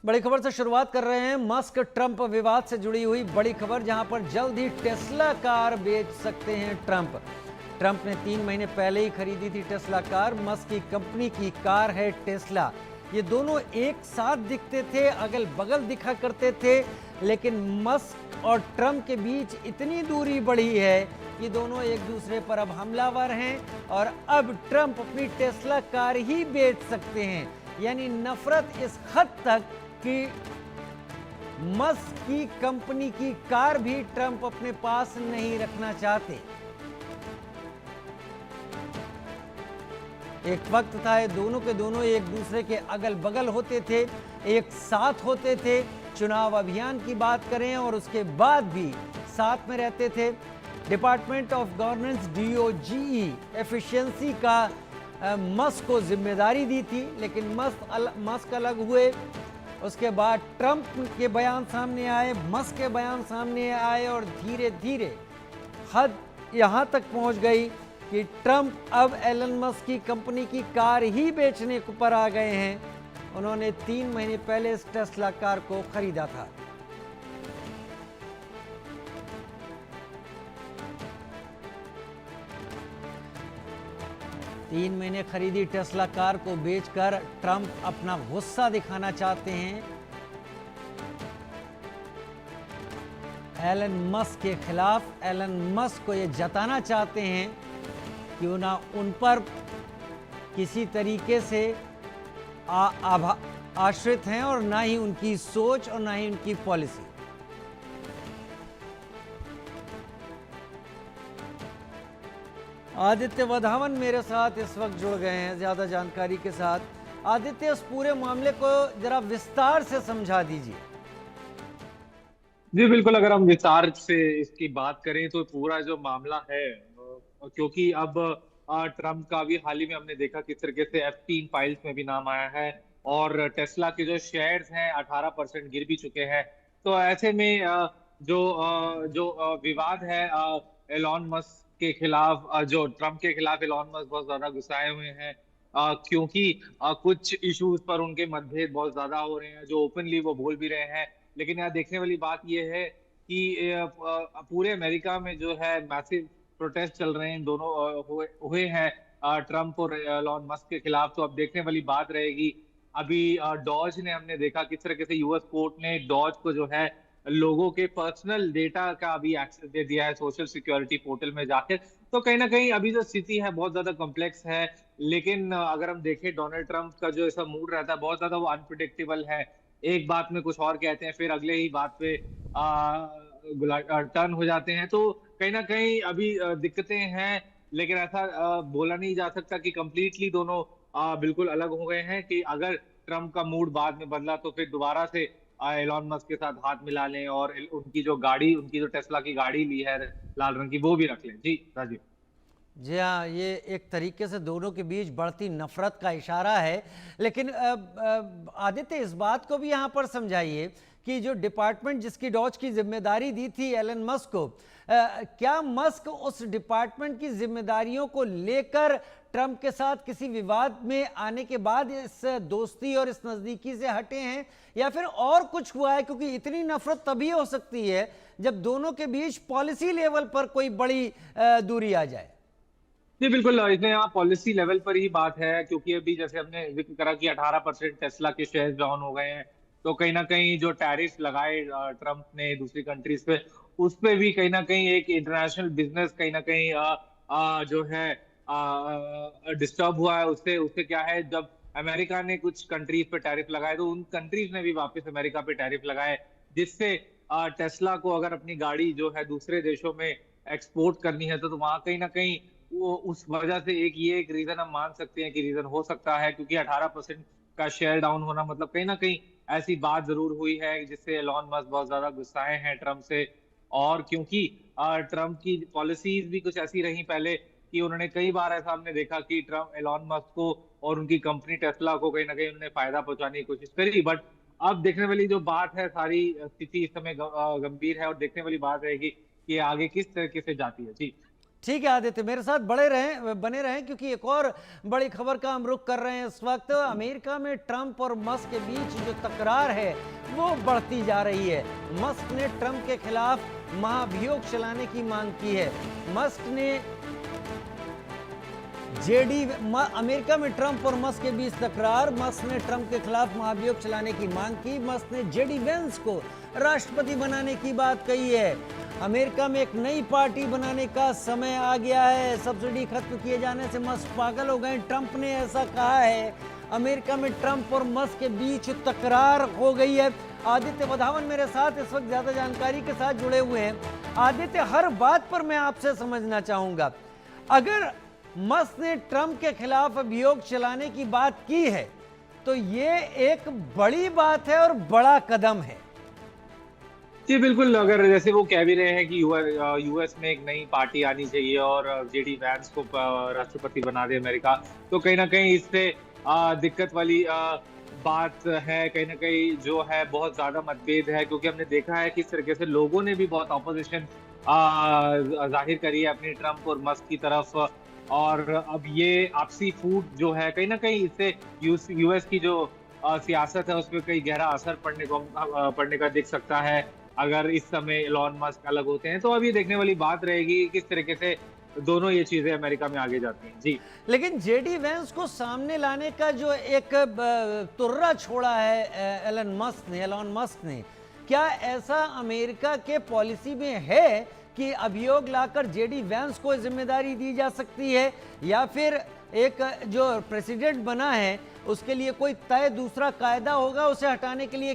बड़ी खबर से शुरुआत कर रहे हैं। मस्क ट्रंप विवाद से जुड़ी हुई बड़ी खबर, जहां पर जल्द ही टेस्ला कार बेच सकते हैं ट्रंप। ट्रंप ने 3 महीने पहले ही खरीदी थी टेस्ला कार। मस्क की कंपनी की कार है टेस्ला। ये दोनों एक साथ दिखते थे, अगल बगल दिखा करते थे, लेकिन मस्क और ट्रंप के बीच इतनी दूरी बढ़ी है, ये दोनों एक दूसरे पर अब हमलावर हैं और अब ट्रंप अपनी टेस्ला कार ही बेच सकते हैं। यानी नफरत इस हद तक कि मस्क की कंपनी की कार भी ट्रंप अपने पास नहीं रखना चाहते। एक वक्त था ये दोनों के दोनों एक दूसरे के अगल बगल होते थे, एक साथ होते थे। चुनाव अभियान की बात करें और उसके बाद भी साथ में रहते थे। Department of governance DOGE efficiency का मस्क को जिम्मेदारी दी थी, लेकिन मस्क अलग हुए। उसके बाद ट्रंप के बयान सामने आए, मस्क के बयान सामने आए और धीरे धीरे हद यहां तक पहुंच गई कि ट्रंप अब एलन मस्क की कंपनी की कार ही बेचने पर आ गए हैं। उन्होंने 3 महीने पहले इस टेस्ला कार को खरीदा था। तीन महीने खरीदी टेस्ला कार को बेचकर ट्रंप अपना गुस्सा दिखाना चाहते हैं एलन मस्क के खिलाफ। एलन मस्क को यह जताना चाहते हैं कि ना उन पर किसी तरीके से आश्रित हैं और ना ही उनकी सोच और ना ही उनकी पॉलिसी। आदित्य वधावन मेरे साथ इस वक्त जुड़ गए हैं ज्यादा जानकारी के साथ। आदित्य, इस पूरे मामले को जरा विस्तार से समझा दीजिए। जी बिल्कुल, अगर हम विस्तार से इसकी बात करें तो पूरा जो मामला है, क्योंकि अब ट्रम्प का भी हाल ही में हमने देखा किस तरीके से एप्स्टीन फाइल्स में भी नाम आया है और टेस्ला के जो शेयर्स हैं 18% गिर भी चुके हैं। तो ऐसे में जो विवाद है एलॉन मस्क के खिलाफ, जो ट्रम्प के खिलाफ एलॉन मस्क बहुत ज्यादा गुस्साए हुए हैं, क्योंकि कुछ इश्यूज पर उनके मतभेद बहुत ज्यादा हो रहे हैं, जो ओपनली वो बोल भी रहे हैं। लेकिन यहाँ देखने वाली बात यह है कि पूरे अमेरिका में जो है मैसिव प्रोटेस्ट चल रहे हैं, दोनों हुए हैं ट्रम्प और एलॉन मस्क के खिलाफ। तो अब देखने वाली बात रहेगी। अभी डॉज ने, हमने देखा किस तरह से यूएस कोर्ट ने डॉज को जो है लोगों के पर्सनल डेटा का अभी एक्सेस दे दिया है सोशल सिक्योरिटी पोर्टल में जाकर। तो कहीं ना कहीं अभी जो स्थिति है बहुत ज्यादा कॉम्प्लेक्स है। लेकिन अगर हम देखें डोनाल्ड ट्रम्प का जो ऐसा मूड रहता है बहुत ज्यादा वो अनप्रिडिक्टेबल है। एक बात में कुछ और कहते हैं, फिर अगले ही बात पे टर्न हो जाते हैं। तो कहीं ना कहीं अभी दिक्कतें हैं। लेकिन ऐसा बोला नहीं जा सकता कि कंप्लीटली दोनों बिल्कुल अलग हो गए हैं, कि अगर ट्रम्प का मूड बाद में बदला तो फिर दोबारा से एलॉन मस्क के साथ हाथ मिला लें और उनकी जो गाड़ी, उनकी जो टेस्ला की गाड़ी ली है लाल रंग की, वो भी रख लें। जी राजीव। जी हाँ, ये एक तरीके से दोनों के बीच बढ़ती नफरत का इशारा है। लेकिन आदित्य, इस बात को भी यहाँ पर समझाइए कि जो डिपार्टमेंट जिसकी डॉज की जिम्मेदारी दी थी एलन मस्क को, क्या मस्क उस डिपार्टमेंट की जिम्मेदारियों को लेकर ट्रंप के साथ किसी विवाद में आने के बाद इस दोस्ती और इस नजदीकी से हटे हैं, या फिर और कुछ हुआ है? क्योंकि इतनी नफरत तभी हो सकती है जब दोनों के बीच पॉलिसी लेवल पर कोई बड़ी दूरी आ जाए। जी बिल्कुल, इसमें यहाँ पॉलिसी लेवल पर ही बात है, क्योंकि अभी जैसे हमने जिक्र करा कि 18% टेस्ला के शेयर डाउन हो गए हैं। तो कहीं ना कहीं जो टैरिफ लगाए ट्रम्प ने दूसरी कंट्रीज पे, उस पे भी कहीं ना कहीं एक इंटरनेशनल बिजनेस कहीं ना कहीं जो है डिस्टर्ब हुआ है। उससे उससे क्या है, जब अमेरिका ने कुछ कंट्रीज पे टैरिफ लगाए तो उन कंट्रीज ने भी वापस अमेरिका पे टैरिफ लगाए, जिससे टेस्ला को अगर अपनी गाड़ी जो है दूसरे देशों में एक्सपोर्ट करनी है तो वहां कहीं ना कहीं वो उस वजह से एक रीजन हम मान सकते हैं कि रीजन हो सकता है, क्योंकि 18% का शेयर डाउन होना मतलब कहीं ना कहीं ऐसी बात जरूर हुई है जिससे एलॉन मस्क बहुत ज्यादा गुस्साए हैं ट्रम्प से। और क्योंकि ट्रम्प की पॉलिसीज भी कुछ ऐसी रही पहले कि उन्होंने कई बार ऐसा हमने देखा कि ट्रम्प एलॉन मस्क को और उनकी कंपनी टेस्ला को कहीं ना कहीं उन्होंने फायदा पहुंचाने की कोशिश करी। बट अब देखने वाली जो बात है, सारी स्थिति इस समय गंभीर है और देखने वाली बात रहेगी कि आगे किस तरीके से जाती है। जी ठीक है आदित्य, मेरे साथ बने रहें क्योंकि एक और बड़ी खबर का हम रुख कर रहे हैं। इस वक्त अमेरिका में ट्रंप और मस्क के बीच जो तकरार है वो बढ़ती जा रही है। मस्क ने ट्रंप के खिलाफ महाभियोग चलाने की मांग की है। मस्क ने अमेरिका में ट्रंप और मस्क के बीच तकरार। मस्क ने ट्रंप के खिलाफ महाभियोग चलाने की मांग की। मस्क ने जेडी वेंस को राष्ट्रपति बनाने की बात कही है। अमेरिका में एक नई पार्टी बनाने का समय आ गया है। सब्सिडी खत्म किए जाने से मस्क पागल हो गए, ट्रंप ने ऐसा कहा है। अमेरिका में ट्रंप और मस्क के बीच तकरार हो गई है। आदित्य वधावन मेरे साथ इस वक्त ज्यादा जानकारी के साथ जुड़े हुए हैं। आदित्य, हर बात पर मैं आपसे समझना चाहूंगा, अगर मस्क ने ट्रंप के खिलाफ अभियोग चलाने की बात की है तो ये एक बड़ी बात है और बड़ा कदम है। जी बिल्कुल, अगर जैसे वो कह भी रहे हैं कि यूएस में एक नई पार्टी आनी चाहिए और जेडी वैंस को राष्ट्रपति बना दे अमेरिका, तो कहीं ना कहीं इससे दिक्कत वाली बात है। कहीं ना कहीं जो है बहुत ज्यादा मतभेद है, क्योंकि हमने देखा है किस तरीके से लोगों ने भी बहुत ऑपोजिशन जाहिर करी है अपनी ट्रंप और मस्क की तरफ। और अब ये आपसी फूट जो है कहीं ना कहीं इससे यूएस की जो सियासत है उस पर कई गहरा असर पड़ने का दिख सकता है। अगर इस समय एलॉन मस्क अलग होते हैं तो अब ये देखने वाली बात रहेगी किस तरीके से दोनों ये चीजें अमेरिका में आगे जाती हैं। जी, लेकिन जेडी वेंस को सामने लाने का जो एक तुर्रा छोड़ा है एलन मस्क ने, क्या ऐसा अमेरिका के पॉलिसी में है कि अभियोग लाकर जेडी वेंस को जिम्मेदारी दी जा सकती है, या फिर एक जो प्रेसिडेंट बना है उसके लिए कोई तय दूसरा कायदा होगा उसे हटाने के लिए?